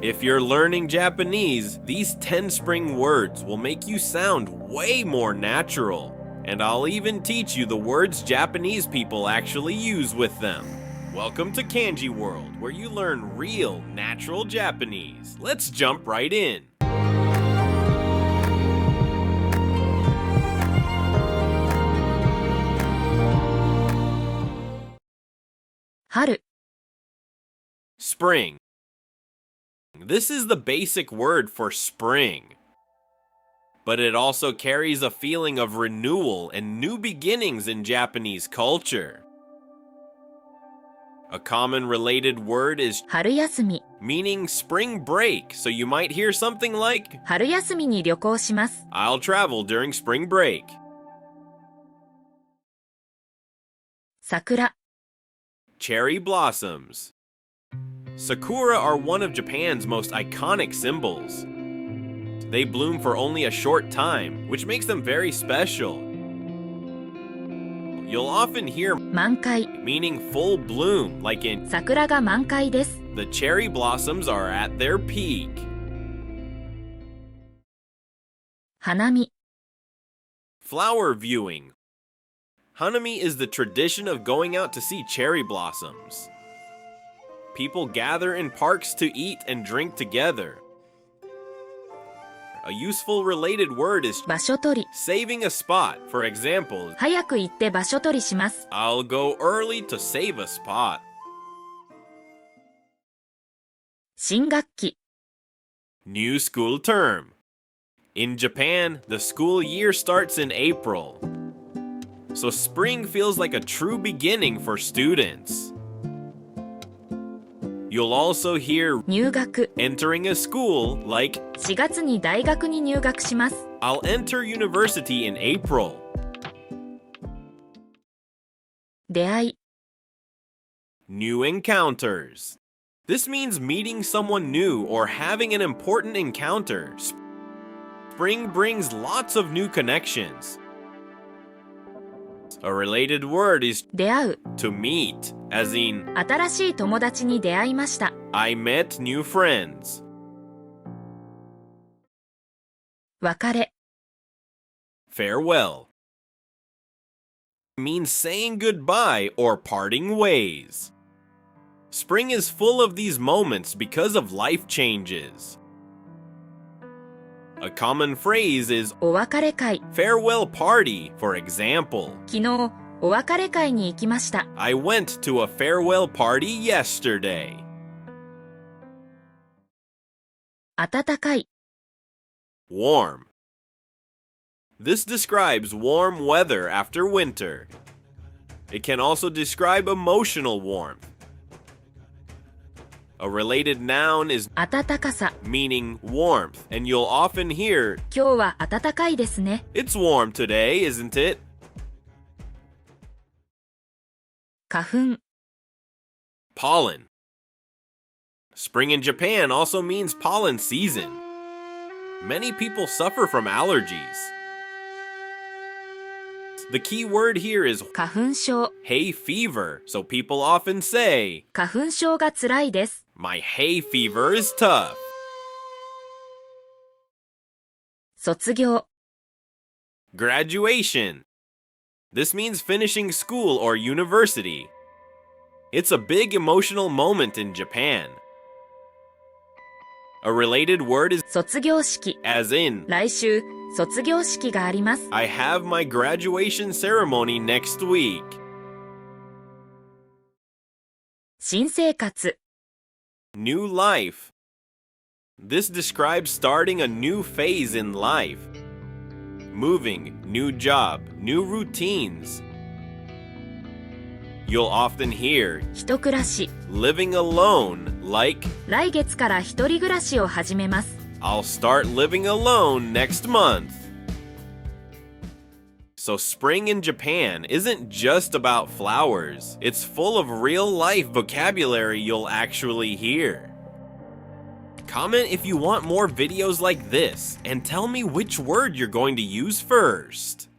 If you're learning Japanese, these 10 spring words will make you sound way more natural. And I'll even teach you the words Japanese people actually use with them. Welcome to Kanji World, where you learn real, natural Japanese. Let's jump right in. Haru. Spring. This is the basic word for spring. But it also carries a feeling of renewal and new beginnings in Japanese culture. A common related word is 春休み。 meaning spring break, so you might hear something like, 春休みに旅行します。 I'll travel during spring break. 桜。 Cherry blossoms. Sakura are one of Japan's most iconic symbols. They bloom for only a short time, which makes them very special. You'll often hear 満開。 meaning full bloom, like in 桜が満開です。 the cherry blossoms are at their peak. 花見。 Flower viewing. Hanami is the tradition of going out to see cherry blossoms. People gather in parks to eat and drink together. A useful related word is 場所取り。 saving a spot. For example, 早く行って場所取りします。 I'll go early to save a spot. 新学期。 New school term. In Japan, the school year starts in April. So spring feels like a true beginning for students. You'll also hear 入学。 entering a school like 4月に大学に入学します。 I'll enter university in April. 出会い。 New encounters. This means meeting someone new or having an important encounter. Spring brings lots of new connections. A related word is 出会う。 to meet, as in 新しい友達に出会いました。 I met new friends. 別れ。 Farewell. Means saying goodbye or parting ways. Spring is full of these moments because of life changes. A common phrase is お別れ会。 farewell party, for example. 昨日、お別れ会に行きました。 I went to a farewell party yesterday. 暖かい。 Warm. This describes warm weather after winter. It can also describe emotional warmth. A related noun is 暖かさ。 meaning warmth, and you'll often hear, 今日は暖かいですね。 It's warm today, isn't it? 花粉。 Pollen. Spring in Japan also means pollen season. Many people suffer from allergies. The key word here is 花粉症。 hay fever, so people often say, 花粉症がつらいです。 My hay fever is tough. 卒業。 Graduation. This means finishing school or university. It's a big emotional moment in Japan. A related word is 卒業式。 as in, 来週、卒業式があります。 I have my graduation ceremony next week. 新生活。 New life. This describes starting a new phase in life. Moving, new job, new routines. You'll often hear 一暮らし。 living alone, like 来月から一人暮らしを始めます。 I'll start living alone next month. So spring in Japan isn't just about flowers. It's full of real-life vocabulary you'll actually hear. Comment if you want more videos like this, and tell me which word you're going to use first.